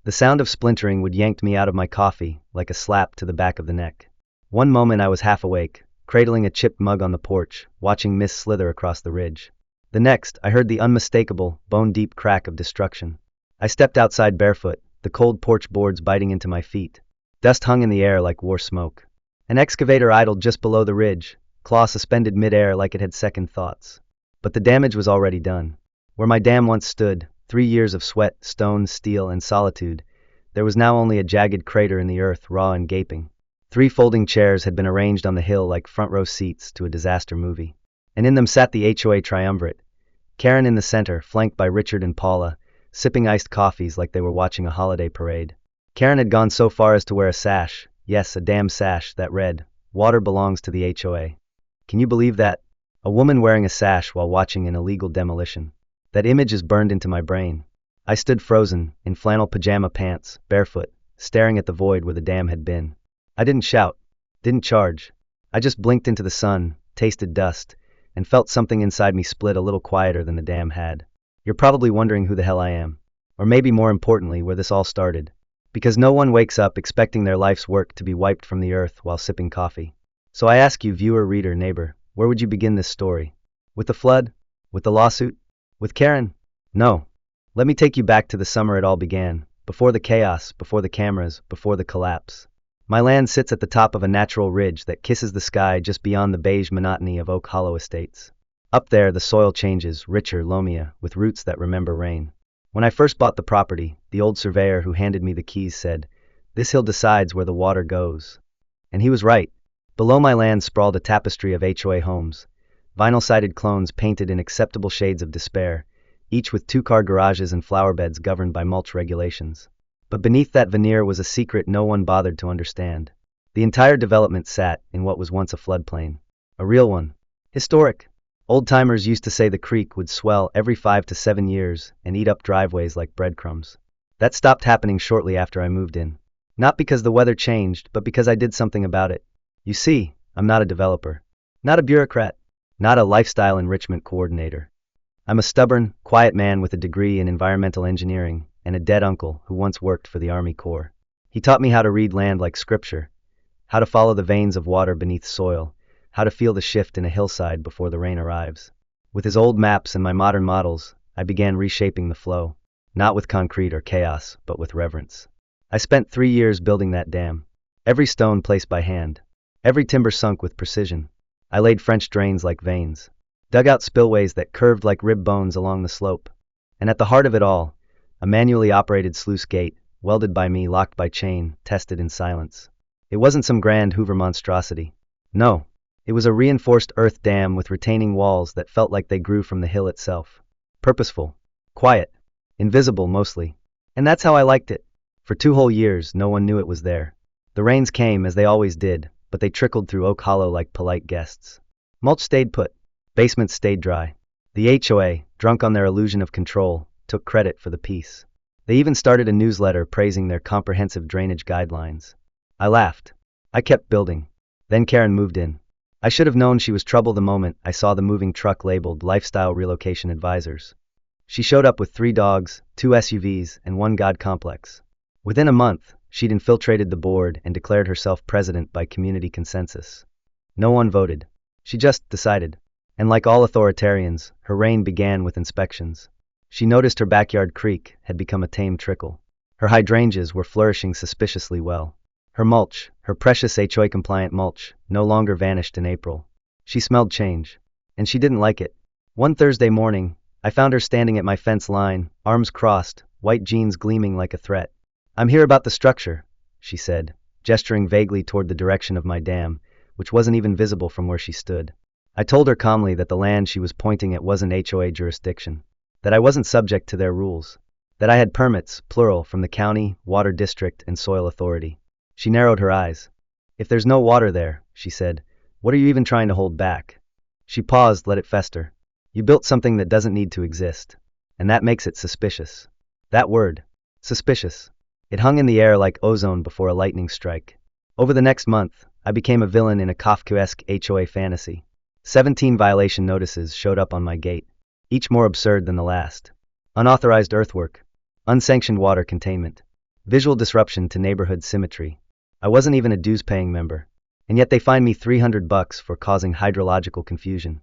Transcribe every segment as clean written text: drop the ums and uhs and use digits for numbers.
The sound of splintering would yank me out of my coffee like a slap to the back of the neck. One moment I was half awake, cradling a chipped mug on the porch, watching mist slither across the ridge. The next, I heard the unmistakable, bone-deep crack of destruction. I stepped outside barefoot, the cold porch boards biting into my feet. Dust hung in the air like war smoke. An excavator idled just below the ridge, claw suspended mid-air like it had second thoughts. But the damage was already done. Where my dam once stood, 3 years of sweat, stone, steel, and solitude, there was now only a jagged crater in the earth, raw and gaping. 3 folding chairs had been arranged on the hill like front-row seats to a disaster movie. And in them sat the HOA triumvirate, Karen in the center, flanked by Richard and Paula, sipping iced coffees like they were watching a holiday parade. Karen had gone so far as to wear a sash, yes, a damn sash, that read, "Water belongs to the HOA." Can you believe that? A woman wearing a sash while watching an illegal demolition. That image is burned into my brain. I stood frozen, in flannel pajama pants, barefoot, staring at the void where the dam had been. I didn't shout, didn't charge. I just blinked into the sun, tasted dust, and felt something inside me split a little quieter than the dam had. You're probably wondering who the hell I am. Or maybe more importantly, where this all started. Because no one wakes up expecting their life's work to be wiped from the earth while sipping coffee. So I ask you, viewer, reader, neighbor, where would you begin this story? With the flood? With the lawsuit? With Karen? No. Let me take you back to the summer it all began, before the chaos, before the cameras, before the collapse. My land sits at the top of a natural ridge that kisses the sky just beyond the beige monotony of Oak Hollow estates. Up there, the soil changes, richer, loamier, with roots that remember rain. When I first bought the property, the old surveyor who handed me the keys said, "This hill decides where the water goes." And he was right. Below my land sprawled a tapestry of HOA homes, vinyl-sided clones painted in acceptable shades of despair, each with 2-car garages and flower beds governed by mulch regulations. But beneath that veneer was a secret no one bothered to understand. The entire development sat in what was once a floodplain. A real one. Historic. Old-timers used to say the creek would swell every 5 to 7 years and eat up driveways like breadcrumbs. That stopped happening shortly after I moved in. Not because the weather changed, but because I did something about it. You see, I'm not a developer. Not a bureaucrat. Not a lifestyle enrichment coordinator. I'm a stubborn, quiet man with a degree in environmental engineering and a dead uncle who once worked for the Army Corps. He taught me how to read land like scripture, how to follow the veins of water beneath soil, how to feel the shift in a hillside before the rain arrives. With his old maps and my modern models, I began reshaping the flow, not with concrete or chaos, but with reverence. I spent 3 years building that dam. Every stone placed by hand, every timber sunk with precision. I laid French drains like veins, dug out spillways that curved like rib bones along the slope. And at the heart of it all, a manually operated sluice gate, welded by me, locked by chain, tested in silence. It wasn't some grand Hoover monstrosity. No, it was a reinforced earth dam with retaining walls that felt like they grew from the hill itself. Purposeful, quiet, invisible mostly. And that's how I liked it. For 2 whole years, no one knew it was there. The rains came, as they always did, but they trickled through Oak Hollow like polite guests. Mulch stayed put. Basements stayed dry. The HOA, drunk on their illusion of control, took credit for the peace. They even started a newsletter praising their comprehensive drainage guidelines. I laughed. I kept building. Then Karen moved in. I should have known she was trouble the moment I saw the moving truck labeled Lifestyle Relocation Advisors. She showed up with 3 dogs, 2 SUVs, and 1 God complex. Within a month, she'd infiltrated the board and declared herself president by community consensus. No one voted. She just decided. And like all authoritarians, her reign began with inspections. She noticed her backyard creek had become a tame trickle. Her hydrangeas were flourishing suspiciously well. Her mulch, her precious HOA-compliant mulch, no longer vanished in April. She smelled change. And she didn't like it. One Thursday morning, I found her standing at my fence line, arms crossed, white jeans gleaming like a threat. "I'm here about the structure," she said, gesturing vaguely toward the direction of my dam, which wasn't even visible from where she stood. I told her calmly that the land she was pointing at wasn't HOA jurisdiction, that I wasn't subject to their rules, that I had permits, plural, from the county, water district, and soil authority. She narrowed her eyes. "If there's no water there," she said, "what are you even trying to hold back?" She paused, let it fester. "You built something that doesn't need to exist, and that makes it suspicious." That word, suspicious. It hung in the air like ozone before a lightning strike. Over the next month, I became a villain in a Kafkaesque HOA fantasy. 17 violation notices showed up on my gate, each more absurd than the last. Unauthorized earthwork, unsanctioned water containment, Visual disruption to neighborhood symmetry. I wasn't even a dues-paying member. And yet they fined me $300 for causing hydrological confusion.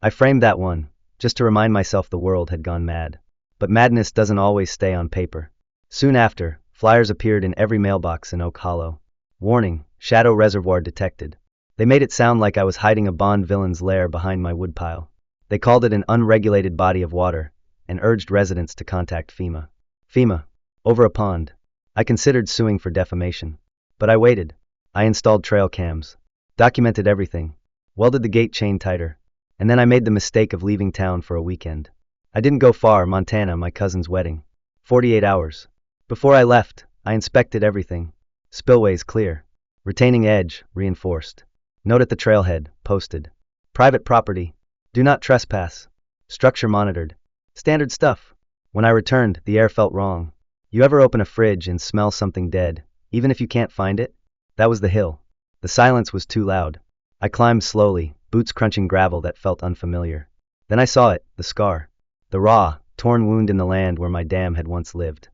I framed that one, just to remind myself the world had gone mad. But madness doesn't always stay on paper. Soon after, flyers appeared in every mailbox in Oak Hollow. Warning, shadow reservoir detected. They made it sound like I was hiding a Bond villain's lair behind my woodpile. They called it an unregulated body of water, and urged residents to contact FEMA. FEMA. Over a pond. I considered suing for defamation. But I waited. I installed trail cams. Documented everything. Welded the gate chain tighter. And then I made the mistake of leaving town for a weekend. I didn't go far, Montana, my cousin's wedding. 48 hours. Before I left, I inspected everything. Spillways clear. Retaining edge, reinforced. Note at the trailhead, posted. Private property. Do not trespass. Structure monitored. Standard stuff. When I returned, the air felt wrong. You ever open a fridge and smell something dead, even if you can't find it? That was the hill. The silence was too loud. I climbed slowly, boots crunching gravel that felt unfamiliar. Then I saw it, the scar. The raw, torn wound in the land where my dam had once lived.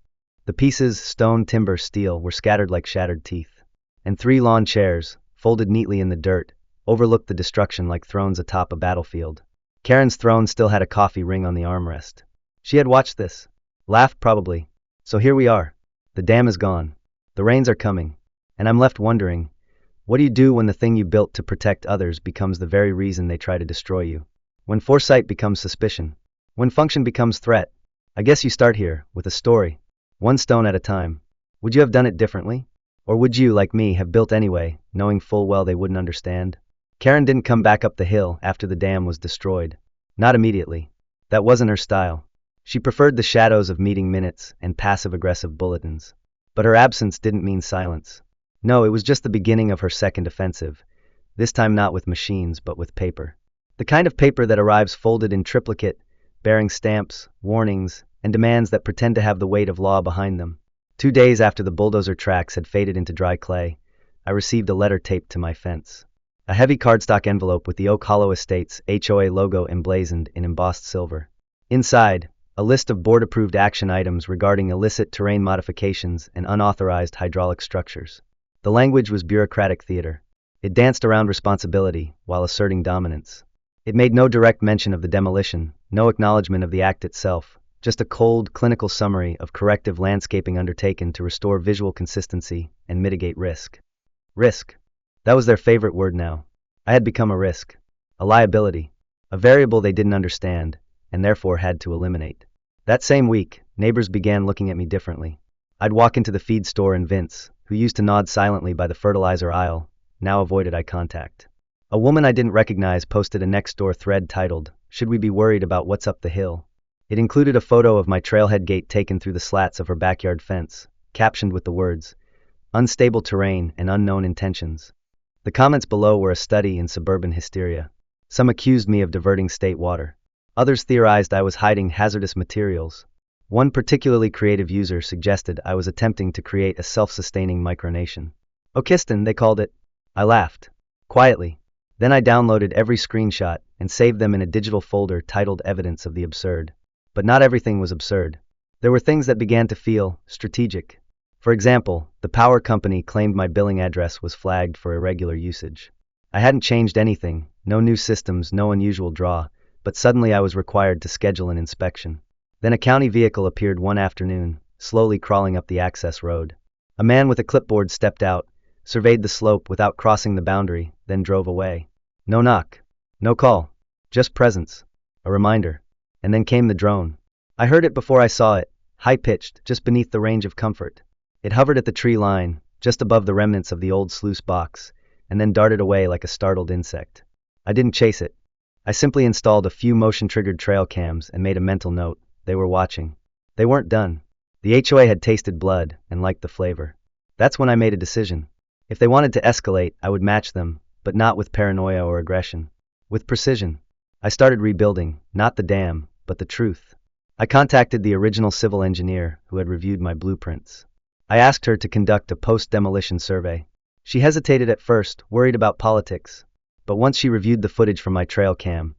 The pieces, stone, timber, steel, were scattered like shattered teeth. And 3 lawn chairs, folded neatly in the dirt, overlooked the destruction like thrones atop a battlefield. Karen's throne still had a coffee ring on the armrest. She had watched this. Laughed probably. So here we are. The dam is gone. The rains are coming. And I'm left wondering, what do you do when the thing you built to protect others becomes the very reason they try to destroy you? When foresight becomes suspicion? When function becomes threat? I guess you start here, with a story. One stone at a time. Would you have done it differently? Or would you, like me, have built anyway, knowing full well they wouldn't understand? Karen didn't come back up the hill after the dam was destroyed. Not immediately. That wasn't her style. She preferred the shadows of meeting minutes and passive-aggressive bulletins. But her absence didn't mean silence. No, it was just the beginning of her second offensive, this time not with machines but with paper. The kind of paper that arrives folded in triplicate, bearing stamps, warnings, and demands that pretend to have the weight of law behind them. 2 days after the bulldozer tracks had faded into dry clay, I received a letter taped to my fence. A heavy cardstock envelope with the Oak Hollow Estates HOA logo emblazoned in embossed silver. Inside, a list of board-approved action items regarding illicit terrain modifications and unauthorized hydraulic structures. The language was bureaucratic theater. It danced around responsibility while asserting dominance. It made no direct mention of the demolition, no acknowledgement of the act itself, just a cold, clinical summary of corrective landscaping undertaken to restore visual consistency and mitigate risk. Risk. That was their favorite word now. I had become a risk. A liability. A variable they didn't understand, and therefore had to eliminate. That same week, neighbors began looking at me differently. I'd walk into the feed store and Vince, who used to nod silently by the fertilizer aisle, now avoided eye contact. A woman I didn't recognize posted a next-door thread titled, "Should we be worried about what's up the hill?" It included a photo of my trailhead gate taken through the slats of her backyard fence, captioned with the words, "Unstable terrain and unknown intentions." The comments below were a study in suburban hysteria. Some accused me of diverting state water. Others theorized I was hiding hazardous materials. One particularly creative user suggested I was attempting to create a self-sustaining micronation. Okistan, they called it. I laughed. Quietly. Then I downloaded every screenshot and saved them in a digital folder titled Evidence of the Absurd. But not everything was absurd. There were things that began to feel strategic. For example, the power company claimed my billing address was flagged for irregular usage. I hadn't changed anything, no new systems, no unusual draw, but suddenly I was required to schedule an inspection. Then a county vehicle appeared one afternoon, slowly crawling up the access road. A man with a clipboard stepped out, surveyed the slope without crossing the boundary, then drove away. No knock. No call. Just presence. A reminder. And then came the drone. I heard it before I saw it, high-pitched, just beneath the range of comfort. It hovered at the tree line, just above the remnants of the old sluice box, and then darted away like a startled insect. I didn't chase it. I simply installed a few motion-triggered trail cams and made a mental note. They were watching. They weren't done. The HOA had tasted blood and liked the flavor. That's when I made a decision. If they wanted to escalate, I would match them, but not with paranoia or aggression. With precision. I started rebuilding, not the dam, but the truth. I contacted the original civil engineer who had reviewed my blueprints. I asked her to conduct a post-demolition survey. She hesitated at first, worried about politics. But once she reviewed the footage from my trail cam,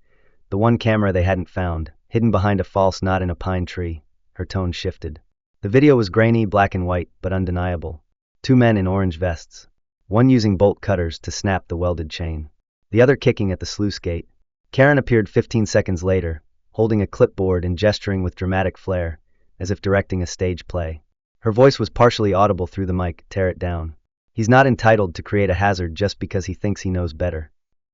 the one camera they hadn't found, hidden behind a false knot in a pine tree, her tone shifted. The video was grainy, black and white, but undeniable. Two men in orange vests. One using bolt cutters to snap the welded chain. The other kicking at the sluice gate. Karen appeared 15 seconds later, holding a clipboard and gesturing with dramatic flair, as if directing a stage play. Her voice was partially audible through the mic. Tear it down. He's not entitled to create a hazard just because he thinks he knows better.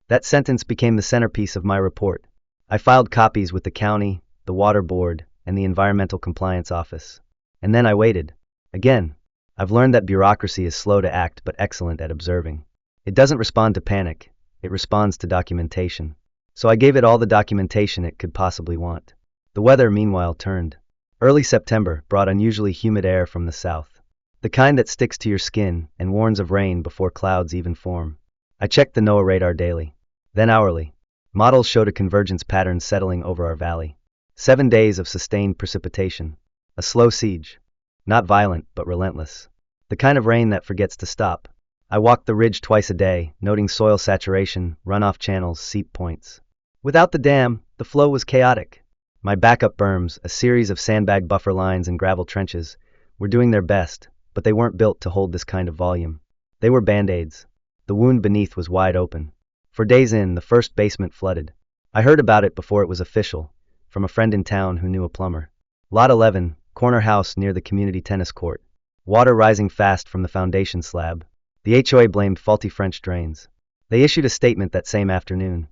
That sentence became the centerpiece of my report. I filed copies with the county, the water board, and the environmental compliance office. And then I waited. Again. I've learned that bureaucracy is slow to act but excellent at observing. It doesn't respond to panic, it responds to documentation. So I gave it all the documentation it could possibly want. The weather, meanwhile, turned. Early September brought unusually humid air from the south. The kind that sticks to your skin and warns of rain before clouds even form. I checked the NOAA radar daily, then hourly. Models showed a convergence pattern settling over our valley. 7 days of sustained precipitation. A slow siege. Not violent, but relentless. The kind of rain that forgets to stop. I walked the ridge twice a day, noting soil saturation, runoff channels, seep points. Without the dam, the flow was chaotic. My backup berms, a series of sandbag buffer lines and gravel trenches, were doing their best, but they weren't built to hold this kind of volume. They were band-aids. The wound beneath was wide open. For days in, the first basement flooded. I heard about it before it was official, from a friend in town who knew a plumber. Lot 11, corner house near the community tennis court. Water rising fast from the foundation slab. The HOA blamed faulty French drains. They issued a statement that same afternoon.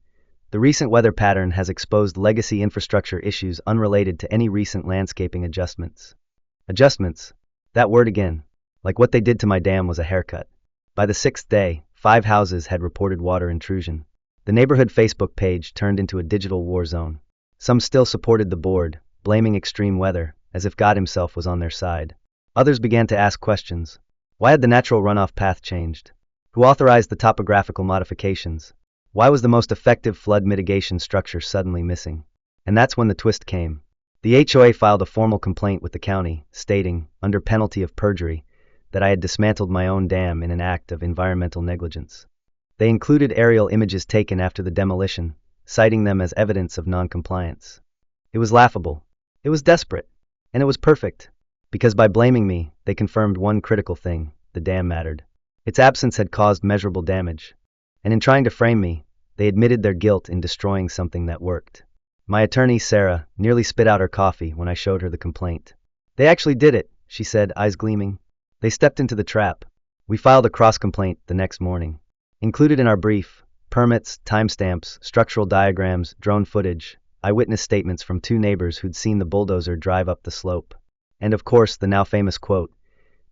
The recent weather pattern has exposed legacy infrastructure issues unrelated to any recent landscaping adjustments. Adjustments? That word again. Like what they did to my dam was a haircut. By the 6th day, 5 houses had reported water intrusion. The neighborhood Facebook page turned into a digital war zone. Some still supported the board, blaming extreme weather, as if God himself was on their side. Others began to ask questions. Why had the natural runoff path changed? Who authorized the topographical modifications? Why was the most effective flood mitigation structure suddenly missing? And that's when the twist came. The HOA filed a formal complaint with the county, stating, under penalty of perjury, that I had dismantled my own dam in an act of environmental negligence. They included aerial images taken after the demolition, citing them as evidence of non-compliance. It was laughable. It was desperate. And it was perfect. Because by blaming me, they confirmed one critical thing: the dam mattered. Its absence had caused measurable damage. And in trying to frame me, they admitted their guilt in destroying something that worked. My attorney, Sarah, nearly spit out her coffee when I showed her the complaint. They actually did it, she said, eyes gleaming. They stepped into the trap. We filed a cross-complaint the next morning. Included in our brief, permits, timestamps, structural diagrams, drone footage, eyewitness statements from 2 neighbors who'd seen the bulldozer drive up the slope. And of course, the now famous quote,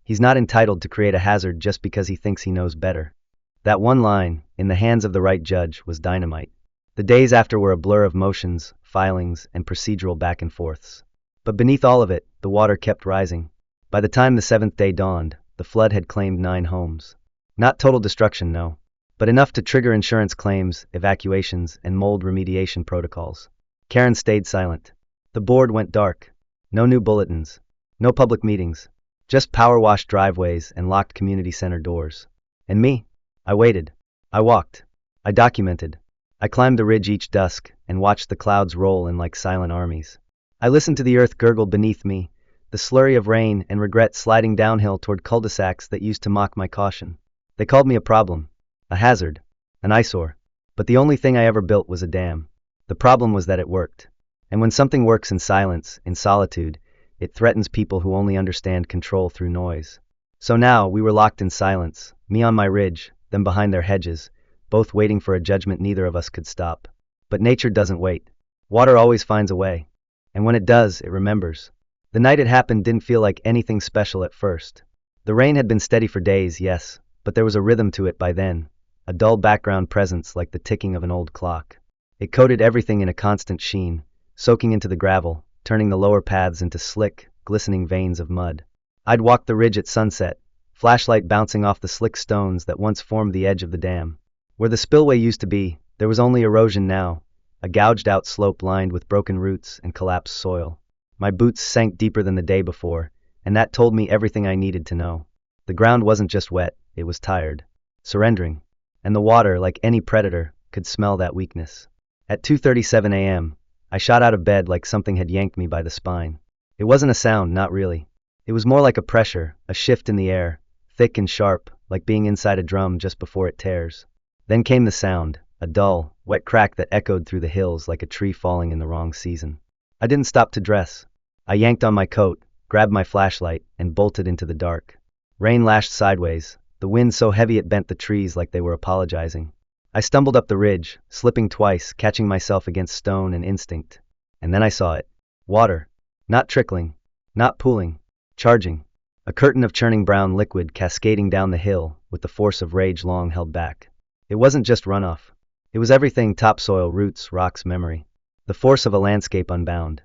"He's not entitled to create a hazard just because he thinks he knows better." That one line, in the hands of the right judge, was dynamite. The days after were a blur of motions, filings, and procedural back and forths. But beneath all of it, the water kept rising. By the time the 7th day dawned, the flood had claimed 9 homes. Not total destruction, no, but enough to trigger insurance claims, evacuations, and mold remediation protocols. Karen stayed silent. The board went dark. No new bulletins. No public meetings. Just power-washed driveways and locked community center doors. And me? I waited. I walked. I documented. I climbed the ridge each dusk and watched the clouds roll in like silent armies. I listened to the earth gurgle beneath me, the slurry of rain and regret sliding downhill toward cul-de-sacs that used to mock my caution. They called me a problem, a hazard, an eyesore. But the only thing I ever built was a dam. The problem was that it worked. And when something works in silence, in solitude, it threatens people who only understand control through noise. So now we were locked in silence, me on my ridge, them behind their hedges, both waiting for a judgment neither of us could stop. But nature doesn't wait. Water always finds a way. And when it does, it remembers. The night it happened didn't feel like anything special at first. The rain had been steady for days, yes, but there was a rhythm to it by then, a dull background presence like the ticking of an old clock. It coated everything in a constant sheen, soaking into the gravel, turning the lower paths into slick, glistening veins of mud. I'd walk the ridge at sunset, flashlight bouncing off the slick stones that once formed the edge of the dam. Where the spillway used to be, there was only erosion now, a gouged-out slope lined with broken roots and collapsed soil. My boots sank deeper than the day before, and that told me everything I needed to know. The ground wasn't just wet, it was tired, surrendering. And the water, like any predator, could smell that weakness. At 2:37 a.m., I shot out of bed like something had yanked me by the spine. It wasn't a sound, not really. It was more like a pressure, a shift in the air, thick and sharp, like being inside a drum just before it tears. Then came the sound, a dull, wet crack that echoed through the hills like a tree falling in the wrong season. I didn't stop to dress. I yanked on my coat, grabbed my flashlight, and bolted into the dark. Rain lashed sideways, the wind so heavy it bent the trees like they were apologizing. I stumbled up the ridge, slipping twice, catching myself against stone and instinct. And then I saw it. Water. Not trickling. Not pooling. Charging. A curtain of churning brown liquid cascading down the hill with the force of rage long held back. It wasn't just runoff. It was everything: topsoil, roots, rocks, memory. The force of a landscape unbound.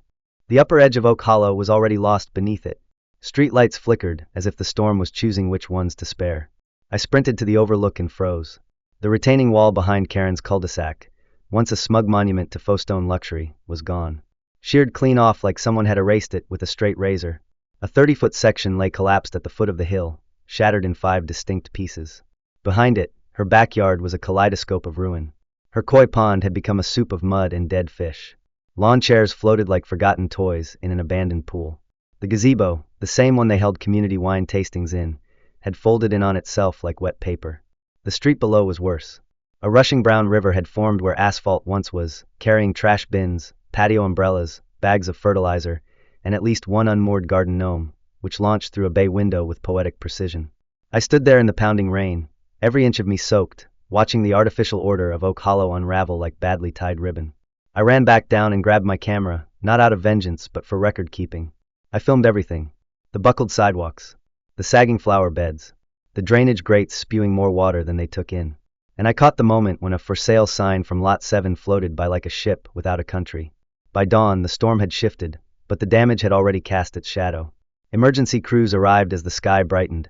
The upper edge of Oak Hollow was already lost beneath it. Streetlights flickered as if the storm was choosing which ones to spare. I sprinted to the overlook and froze. The retaining wall behind Karen's cul-de-sac, once a smug monument to Folkestone luxury, was gone. Sheared clean off like someone had erased it with a straight razor. A 30-foot section lay collapsed at the foot of the hill, shattered in 5 distinct pieces. Behind it, her backyard was a kaleidoscope of ruin. Her koi pond had become a soup of mud and dead fish. Lawn chairs floated like forgotten toys in an abandoned pool. The gazebo, the same one they held community wine tastings in, had folded in on itself like wet paper. The street below was worse. A rushing brown river had formed where asphalt once was, carrying trash bins, patio umbrellas, bags of fertilizer, and at least one unmoored garden gnome, which launched through a bay window with poetic precision. I stood there in the pounding rain, every inch of me soaked, watching the artificial order of Oak Hollow unravel like badly tied ribbon. I ran back down and grabbed my camera, not out of vengeance but for record keeping. I filmed everything. The buckled sidewalks, the sagging flower beds, the drainage grates spewing more water than they took in. And I caught the moment when a for sale sign from Lot 7 floated by like a ship without a country. By dawn, the storm had shifted, but the damage had already cast its shadow. Emergency crews arrived as the sky brightened,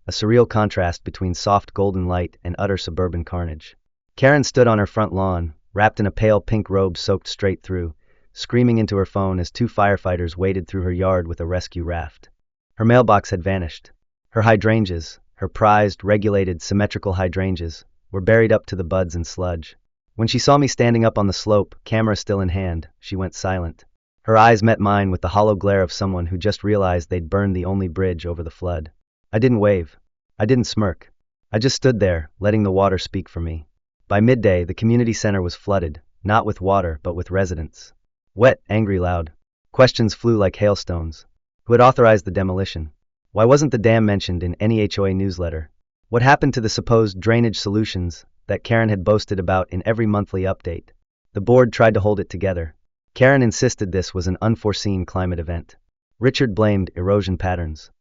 a surreal contrast between soft golden light and utter suburban carnage. Karen stood on her front lawn, wrapped in a pale pink robe soaked straight through, screaming into her phone as 2 firefighters waded through her yard with a rescue raft. Her mailbox had vanished. Her hydrangeas, her prized, regulated, symmetrical hydrangeas, were buried up to the buds and sludge. When she saw me standing up on the slope, camera still in hand, she went silent. Her eyes met mine with the hollow glare of someone who just realized they'd burned the only bridge over the flood. I didn't wave. I didn't smirk. I just stood there, letting the water speak for me. By midday, the community center was flooded, not with water but with residents. Wet, angry, loud. Questions flew like hailstones. Who had authorized the demolition? Why wasn't the dam mentioned in any HOA newsletter? What happened to the supposed drainage solutions that Karen had boasted about in every monthly update? The board tried to hold it together. Karen insisted this was an unforeseen climate event. Richard blamed erosion patterns.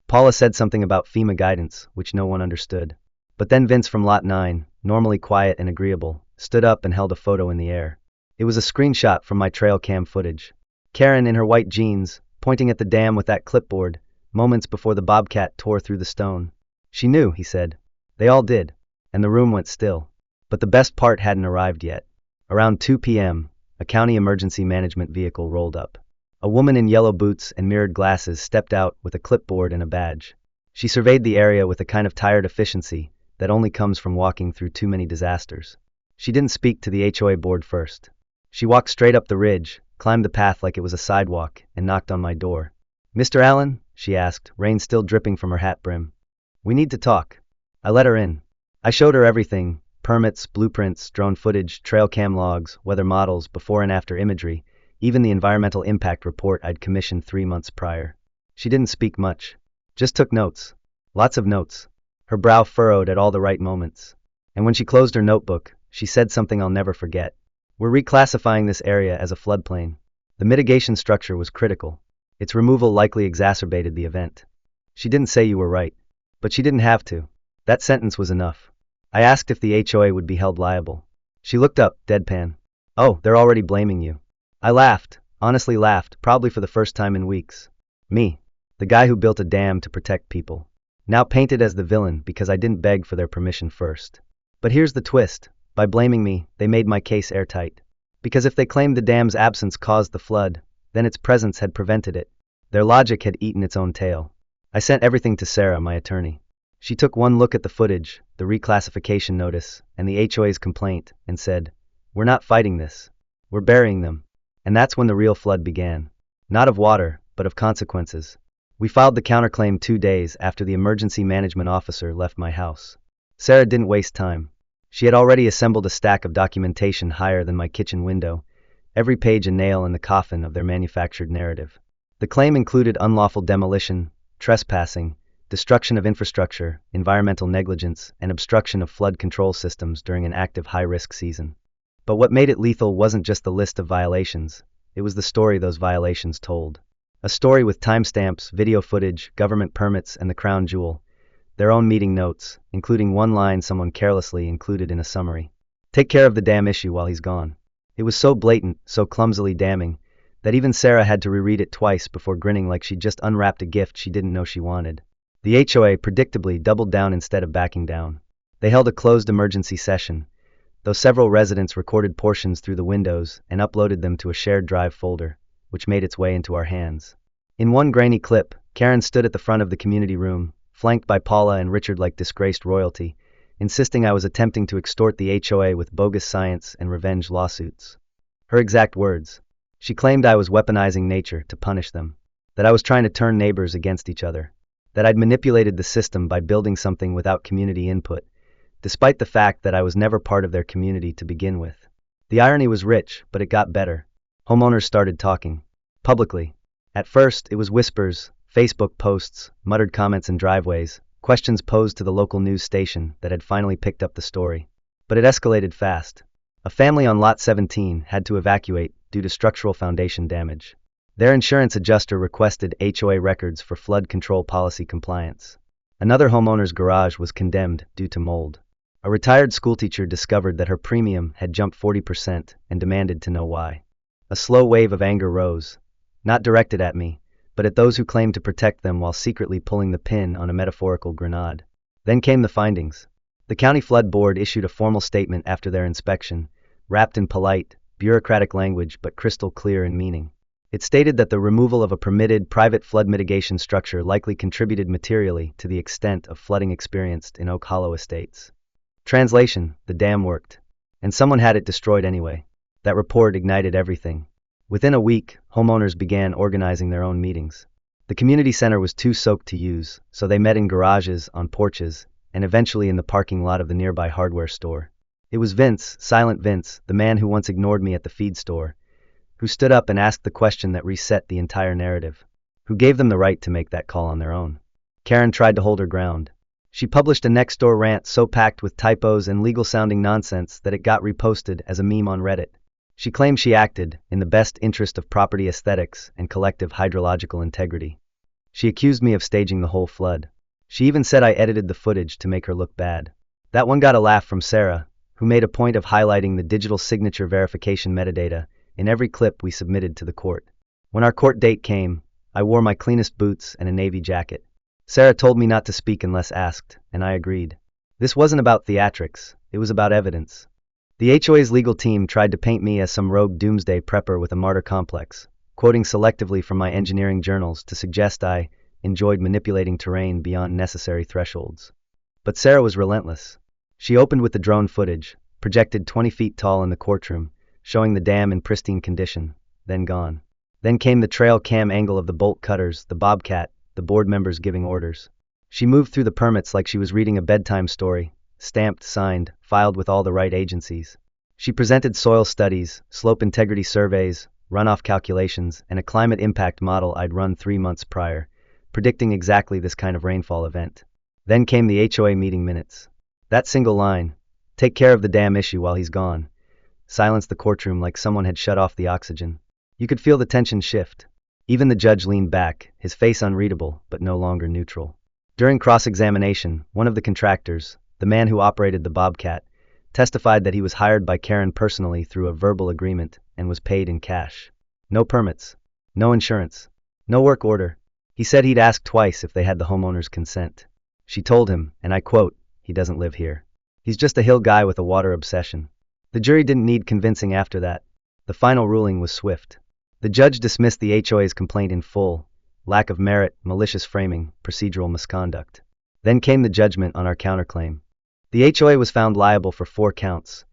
Paula said something about FEMA guidance, which no one understood. But then Vince from Lot 9, normally quiet and agreeable, stood up and held a photo in the air. It was a screenshot from my trail cam footage. Karen in her white jeans, pointing at the dam with that clipboard, moments before the bobcat tore through the stone. She knew, he said. They all did. And the room went still. But the best part hadn't arrived yet. Around 2 p.m., a county emergency management vehicle rolled up. A woman in yellow boots and mirrored glasses stepped out with a clipboard and a badge. She surveyed the area with a kind of tired efficiency that only comes from walking through too many disasters. She didn't speak to the HOA board first. She walked straight up the ridge, climbed the path like it was a sidewalk, and knocked on my door. "Mr. Allen?" she asked, rain still dripping from her hat brim. "We need to talk." I let her in. I showed her everything: permits, blueprints, drone footage, trail cam logs, weather models, before and after imagery, even the environmental impact report I'd commissioned 3 months prior. She didn't speak much. Just took notes. Lots of notes. Her brow furrowed at all the right moments. And when she closed her notebook, she said something I'll never forget. "We're reclassifying this area as a floodplain." The mitigation structure was critical. Its removal likely exacerbated the event. She didn't say you were right. But she didn't have to. That sentence was enough. I asked if the HOA would be held liable. She looked up, deadpan. "Oh, they're already blaming you." I laughed, honestly laughed, probably for the first time in weeks. Me, the guy who built a dam to protect people, now painted as the villain because I didn't beg for their permission first. But here's the twist. By blaming me, they made my case airtight. Because if they claimed the dam's absence caused the flood, then its presence had prevented it. Their logic had eaten its own tail. I sent everything to Sarah, my attorney. She took one look at the footage, the reclassification notice, and the HOA's complaint, and said, "We're not fighting this. We're burying them." And that's when the real flood began. Not of water, but of consequences. We filed the counterclaim 2 days after the emergency management officer left my house. Sarah didn't waste time. She had already assembled a stack of documentation higher than my kitchen window, every page a nail in the coffin of their manufactured narrative. The claim included unlawful demolition, trespassing, destruction of infrastructure, environmental negligence, and obstruction of flood control systems during an active high-risk season. But what made it lethal wasn't just the list of violations, it was the story those violations told. A story with timestamps, video footage, government permits, and the crown jewel, their own meeting notes, including one line someone carelessly included in a summary. Take care of the damn issue while he's gone. It was so blatant, so clumsily damning, that even Sarah had to reread it twice before grinning like she'd just unwrapped a gift she didn't know she wanted. The HOA predictably doubled down instead of backing down. They held a closed emergency session, though several residents recorded portions through the windows and uploaded them to a shared drive folder, which made its way into our hands. In one grainy clip, Karen stood at the front of the community room, flanked by Paula and Richard like disgraced royalty, insisting I was attempting to extort the HOA with bogus science and revenge lawsuits. Her exact words. She claimed I was weaponizing nature to punish them, that I was trying to turn neighbors against each other, that I'd manipulated the system by building something without community input, despite the fact that I was never part of their community to begin with. The irony was rich, but it got better. Homeowners started talking. Publicly. At first, it was whispers, Facebook posts, muttered comments in driveways, questions posed to the local news station that had finally picked up the story. But it escalated fast. A family on Lot 17 had to evacuate due to structural foundation damage. Their insurance adjuster requested HOA records for flood control policy compliance. Another homeowner's garage was condemned due to mold. A retired schoolteacher discovered that her premium had jumped 40% and demanded to know why. A slow wave of anger rose, not directed at me, but at those who claimed to protect them while secretly pulling the pin on a metaphorical grenade. Then came the findings. The County Flood Board issued a formal statement after their inspection, wrapped in polite, bureaucratic language but crystal clear in meaning. It stated that the removal of a permitted private flood mitigation structure likely contributed materially to the extent of flooding experienced in Oak Hollow estates. Translation: the dam worked. And someone had it destroyed anyway. That report ignited everything. Within a week, homeowners began organizing their own meetings. The community center was too soaked to use, so they met in garages, on porches, and eventually in the parking lot of the nearby hardware store. It was Vince, Silent Vince, the man who once ignored me at the feed store, who stood up and asked the question that reset the entire narrative. Who gave them the right to make that call on their own? Karen tried to hold her ground. She published a next-door rant so packed with typos and legal-sounding nonsense that it got reposted as a meme on Reddit. She claimed she acted in the best interest of property aesthetics and collective hydrological integrity. She accused me of staging the whole flood. She even said I edited the footage to make her look bad. That one got a laugh from Sarah, who made a point of highlighting the digital signature verification metadata in every clip we submitted to the court. When our court date came, I wore my cleanest boots and a navy jacket. Sarah told me not to speak unless asked, and I agreed. This wasn't about theatrics, it was about evidence. The HOA's legal team tried to paint me as some rogue doomsday prepper with a martyr complex, quoting selectively from my engineering journals to suggest I enjoyed manipulating terrain beyond necessary thresholds. But Sarah was relentless. She opened with the drone footage, projected 20 feet tall in the courtroom, showing the dam in pristine condition, then gone. Then came the trail cam angle of the bolt cutters, the bobcat, the board members giving orders. She moved through the permits like she was reading a bedtime story, stamped, signed, filed with all the right agencies. She presented soil studies, slope integrity surveys, runoff calculations, and a climate impact model I'd run 3 months prior, predicting exactly this kind of rainfall event. Then came the HOA meeting minutes. That single line, "Take care of the damn issue while he's gone," silenced the courtroom like someone had shut off the oxygen. You could feel the tension shift. Even the judge leaned back, his face unreadable, but no longer neutral. During cross-examination, one of the contractors, the man who operated the bobcat, testified that he was hired by Karen personally through a verbal agreement and was paid in cash. No permits, no insurance, no work order. He said he'd asked twice if they had the homeowner's consent. She told him, and I quote, "He doesn't live here. He's just a hill guy with a water obsession." The jury didn't need convincing after that. The final ruling was swift. The judge dismissed the HOA's complaint in full: lack of merit, malicious framing, procedural misconduct. Then came the judgment on our counterclaim. The HOA was found liable for 4 counts: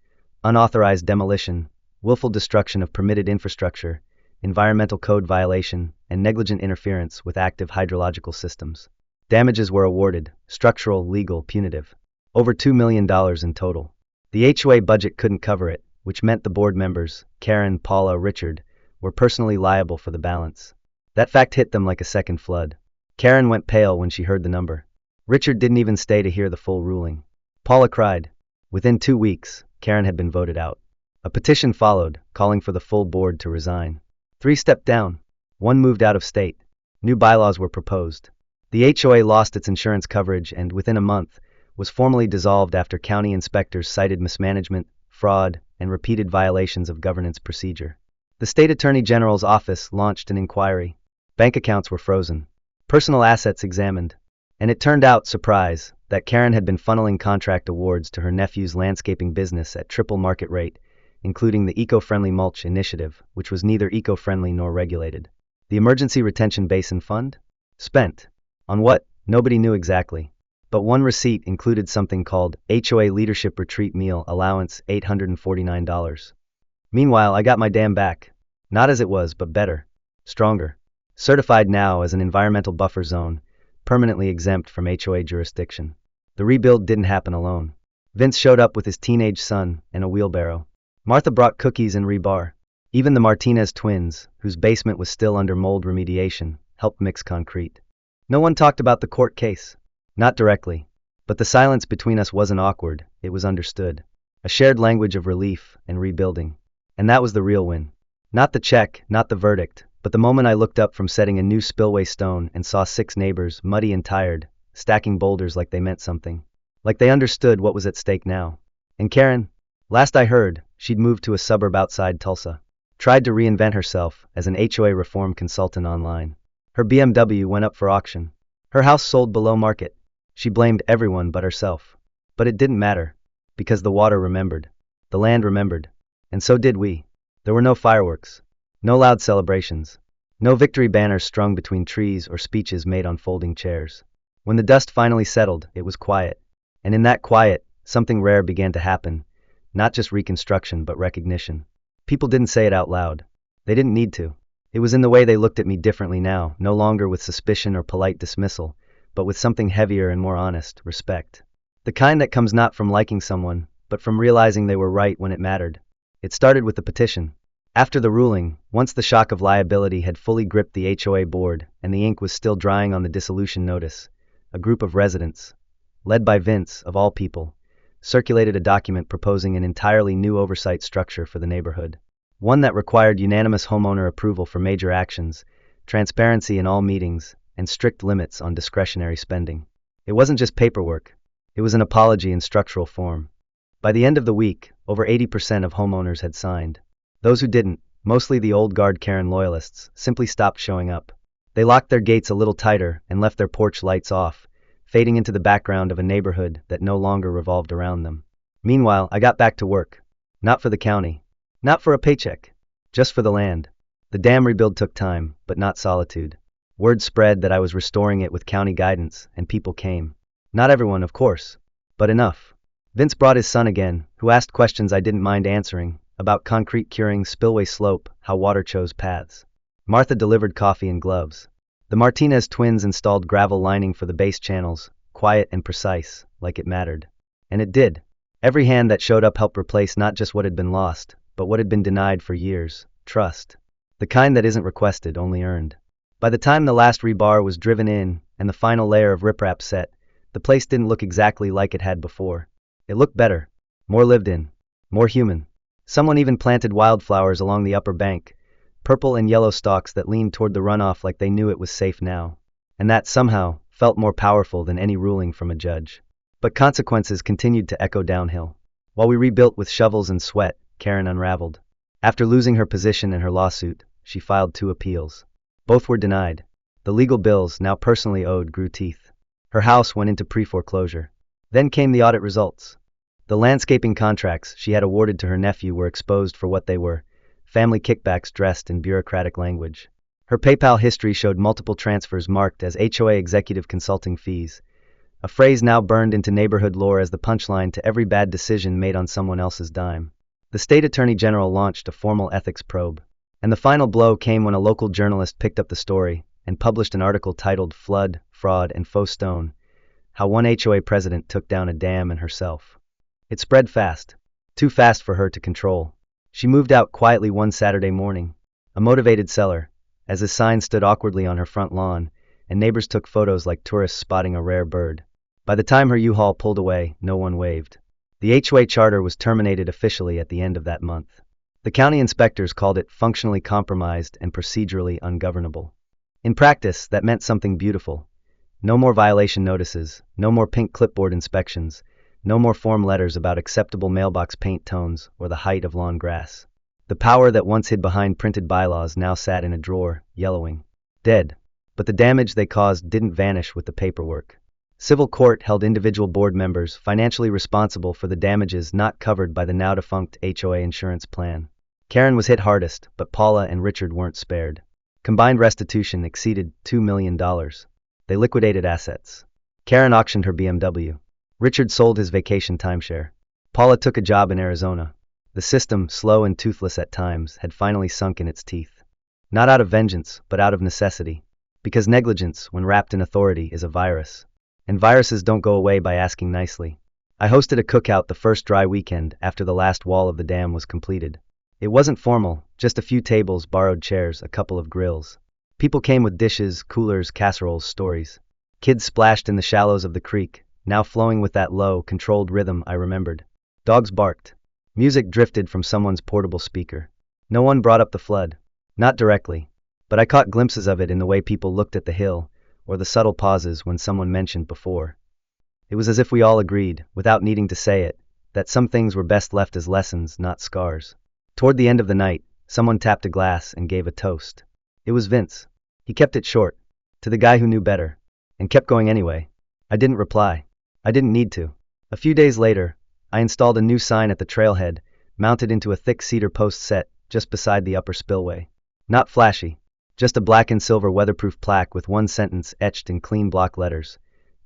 unauthorized demolition, willful destruction of permitted infrastructure, environmental code violation, and negligent interference with active hydrological systems. Damages were awarded, structural, legal, punitive. Over $2 million in total. The HOA budget couldn't cover it, which meant the board members, Karen, Paula, Richard, were personally liable for the balance. That fact hit them like a second flood. Karen went pale when she heard the number. Richard didn't even stay to hear the full ruling. Paula cried. Within 2 weeks, Karen had been voted out. A petition followed, calling for the full board to resign. 3 stepped down. 1 moved out of state. New bylaws were proposed. The HOA lost its insurance coverage and, within a month, was formally dissolved after county inspectors cited mismanagement, fraud, and repeated violations of governance procedure. The state attorney general's office launched an inquiry. Bank accounts were frozen. Personal assets examined. And it turned out, surprise, that Karen had been funneling contract awards to her nephew's landscaping business at triple market rate, including the Eco-Friendly Mulch Initiative, which was neither eco-friendly nor regulated. The Emergency Retention Basin Fund? Spent. On what? Nobody knew exactly. But one receipt included something called HOA Leadership Retreat Meal Allowance, $849. Meanwhile, I got my dam back. Not as it was, but better. Stronger. Certified now as an environmental buffer zone, permanently exempt from HOA jurisdiction. The rebuild didn't happen alone. Vince showed up with his teenage son and a wheelbarrow. Martha brought cookies and rebar. Even the Martinez twins, whose basement was still under mold remediation, helped mix concrete. No one talked about the court case. Not directly. But the silence between us wasn't awkward, it was understood. A shared language of relief and rebuilding. And that was the real win. Not the check, not the verdict, but the moment I looked up from setting a new spillway stone and saw 6 neighbors, muddy and tired, stacking boulders like they meant something. Like they understood what was at stake now. And Karen? Last I heard, she'd moved to a suburb outside Tulsa. Tried to reinvent herself as an HOA reform consultant online. Her BMW went up for auction. Her house sold below market. She blamed everyone but herself. But it didn't matter. Because the water remembered. The land remembered. And so did we. There were no fireworks. No loud celebrations. No victory banners strung between trees or speeches made on folding chairs. When the dust finally settled, it was quiet. And in that quiet, something rare began to happen. Not just reconstruction, but recognition. People didn't say it out loud. They didn't need to. It was in the way they looked at me differently now, no longer with suspicion or polite dismissal, but with something heavier and more honest, respect. The kind that comes not from liking someone, but from realizing they were right when it mattered. It started with the petition. After the ruling, once the shock of liability had fully gripped the HOA board and the ink was still drying on the dissolution notice, a group of residents, led by Vince, of all people, circulated a document proposing an entirely new oversight structure for the neighborhood. One that required unanimous homeowner approval for major actions, transparency in all meetings, and strict limits on discretionary spending. It wasn't just paperwork. It was an apology in structural form. By the end of the week, over 80% of homeowners had signed. Those who didn't, mostly the old guard Karen loyalists, simply stopped showing up. They locked their gates a little tighter and left their porch lights off, fading into the background of a neighborhood that no longer revolved around them. Meanwhile, I got back to work. Not for the county. Not for a paycheck. Just for the land. The dam rebuild took time, but not solitude. Word spread that I was restoring it with county guidance, and people came. Not everyone, of course, but enough. Vince brought his son again, who asked questions I didn't mind answering, about concrete curing, spillway slope, how water chose paths. Martha delivered coffee and gloves. The Martinez twins installed gravel lining for the base channels, quiet and precise, like it mattered. And it did. Every hand that showed up helped replace not just what had been lost, but what had been denied for years, trust. The kind that isn't requested, only earned. By the time the last rebar was driven in and the final layer of riprap set, the place didn't look exactly like it had before. It looked better, more lived in, more human. Someone even planted wildflowers along the upper bank, purple and yellow stalks that leaned toward the runoff like they knew it was safe now. And that, somehow, felt more powerful than any ruling from a judge. But consequences continued to echo downhill. While we rebuilt with shovels and sweat, Karen unraveled. After losing her position in her lawsuit, she filed 2 appeals. Both were denied. The legal bills, now personally owed, grew teeth. Her house went into pre-foreclosure. Then came the audit results. The landscaping contracts she had awarded to her nephew were exposed for what they were, family kickbacks dressed in bureaucratic language. Her PayPal history showed multiple transfers marked as HOA executive consulting fees, a phrase now burned into neighborhood lore as the punchline to every bad decision made on someone else's dime. The state attorney general launched a formal ethics probe. And the final blow came when a local journalist picked up the story and published an article titled Flood, Fraud, and Faux Stone: How One HOA President Took Down a Dam and Herself. It spread fast. Too fast for her to control. She moved out quietly one Saturday morning, a motivated seller, as his sign stood awkwardly on her front lawn, and neighbors took photos like tourists spotting a rare bird. By the time her U-Haul pulled away, no one waved. The HOA charter was terminated officially at the end of that month. The county inspectors called it functionally compromised and procedurally ungovernable. In practice, that meant something beautiful. No more violation notices, no more pink clipboard inspections, no more form letters about acceptable mailbox paint tones or the height of lawn grass. The power that once hid behind printed bylaws now sat in a drawer, yellowing. Dead. But the damage they caused didn't vanish with the paperwork. Civil court held individual board members financially responsible for the damages not covered by the now-defunct HOA insurance plan. Karen was hit hardest, but Paula and Richard weren't spared. Combined restitution exceeded $2 million. They liquidated assets. Karen auctioned her BMW. Richard sold his vacation timeshare. Paula took a job in Arizona. The system, slow and toothless at times, had finally sunk in its teeth. Not out of vengeance, but out of necessity. Because negligence, when wrapped in authority, is a virus. And viruses don't go away by asking nicely. I hosted a cookout the first dry weekend after the last wall of the dam was completed. It wasn't formal, just a few tables, borrowed chairs, a couple of grills. People came with dishes, coolers, casseroles, stories. Kids splashed in the shallows of the creek, now flowing with that low, controlled rhythm I remembered. Dogs barked. Music drifted from someone's portable speaker. No one brought up the flood. Not directly. But I caught glimpses of it in the way people looked at the hill, or the subtle pauses when someone mentioned before. It was as if we all agreed, without needing to say it, that some things were best left as lessons, not scars. Toward the end of the night, someone tapped a glass and gave a toast. It was Vince. He kept it short, to the guy who knew better, and kept going anyway. I didn't reply. I didn't need to. A few days later, I installed a new sign at the trailhead, mounted into a thick cedar post set just beside the upper spillway. Not flashy, just a black and silver weatherproof plaque with one sentence etched in clean block letters.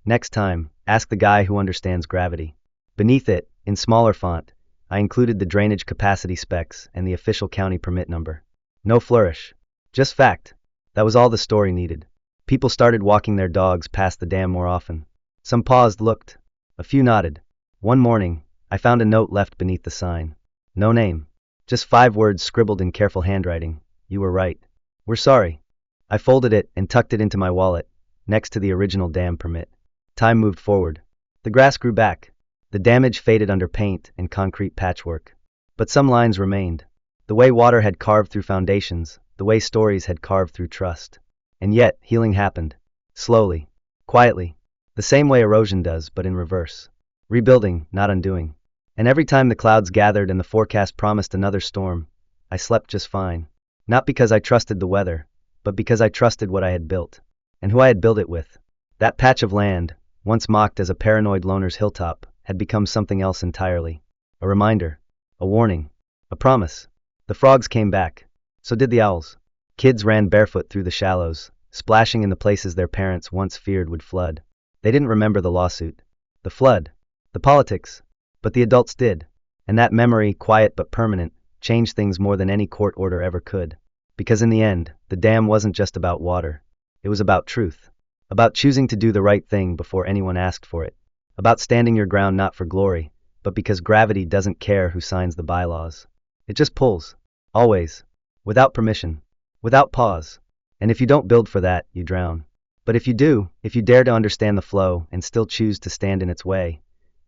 Next time, ask the guy who understands gravity. Beneath it, in smaller font, I included the drainage capacity specs and the official county permit number. No flourish. Just fact. That was all the story needed. People started walking their dogs past the dam more often. Some paused, looked. A few nodded. One morning, I found a note left beneath the sign. No name. Just 5 words scribbled in careful handwriting. You were right. We're sorry. I folded it and tucked it into my wallet, next to the original dam permit. Time moved forward. The grass grew back. The damage faded under paint and concrete patchwork. But some lines remained. The way water had carved through foundations, the way stories had carved through trust. And yet, healing happened. Slowly. Quietly. The same way erosion does, but in reverse. Rebuilding, not undoing. And every time the clouds gathered and the forecast promised another storm, I slept just fine. Not because I trusted the weather, but because I trusted what I had built. And who I had built it with. That patch of land, once mocked as a paranoid loner's hilltop, had become something else entirely. A reminder. A warning. A promise. The frogs came back. So did the owls. Kids ran barefoot through the shallows, splashing in the places their parents once feared would flood. They didn't remember the lawsuit, the flood, the politics, but the adults did. And that memory, quiet but permanent, changed things more than any court order ever could. Because in the end, the dam wasn't just about water. It was about truth. About choosing to do the right thing before anyone asked for it. About standing your ground not for glory, but because gravity doesn't care who signs the bylaws. It just pulls. Always. Without permission. Without pause. And if you don't build for that, you drown. But if you do, if you dare to understand the flow and still choose to stand in its way,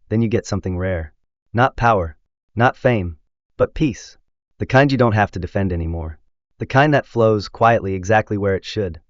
then you get something rare. Not power. Not fame. But peace. The kind you don't have to defend anymore. The kind that flows quietly exactly where it should.